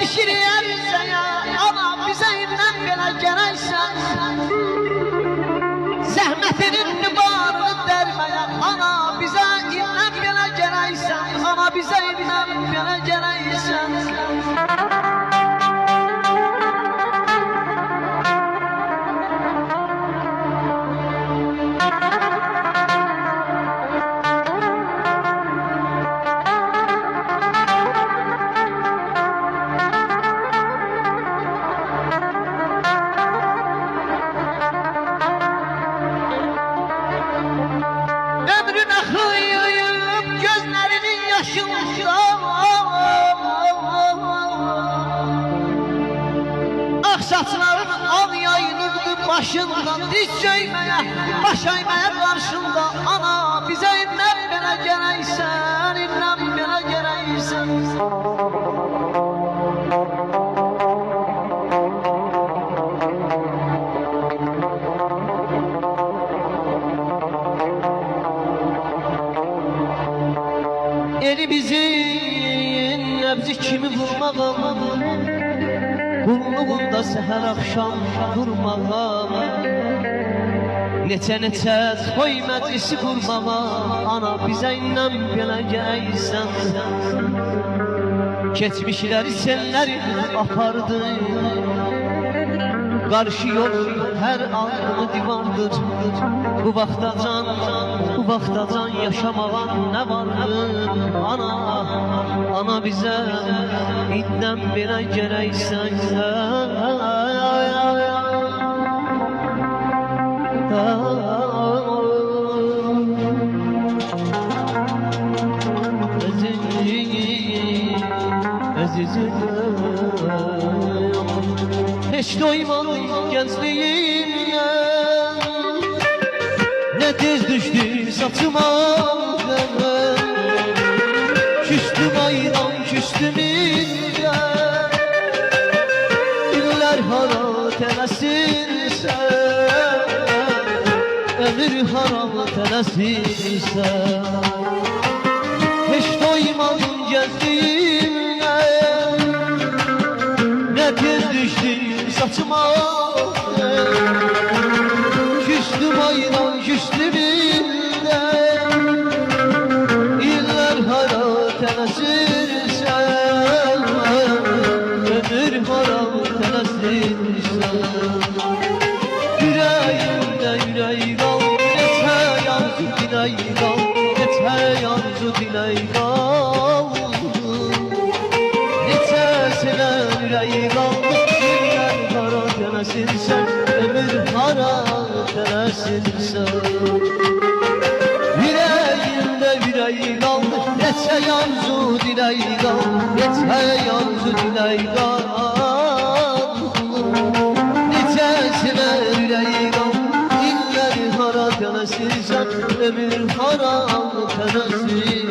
yetişirəm sənə, ana bizə imdən belə gərəksən. Zəhmətinin nübarını dərməyə, ana bizə imdən belə gərəksən. Ana bizə imdən belə gərəksən. Saçların al yayınırdı başından, diz çöymeye, baş əymeye karşında. Ana bize indən belə gərəksən, indən belə gərəksən. Elimizin nəbzi kimi vurmağa, qulluğunda səhər axşam durmağa, neçə toy məclisi qurmağa. Ana bizə indən belə gəysən. Keçmişləri selləri apardı, qarşı yol hər anını divardır. Bu vaxtacan yaşamağa nə vardır? Ana bizə indən belə gərəksən. Heç doymadım gəncliyimlə, nə tez düşdü saçıma. Küstüm aydan, küstüm illə, illər hara tələsinsə, ömür hara tələsinsə. Heç doymadım gəncliyimlə, nə tez düşdü saçıma. Küstüm aydan, küstüm illə, illər hara tələsirsə, ömür hara tələsirsə. Ürəyimdə ürək qal, neçə yarzu dilək qal, neçə yarzu dilək qal. Neçə sevən ürək qal, tələsinsən, ömür hara tələsinsən. Ürəyimdə ürək qaldı, neçə yarzu dilək qaldı, neçə yarzu dilək qaldı. Neçə sevər ürək qaldı, illər hara tələsinsən, ömür hara tələsinsən.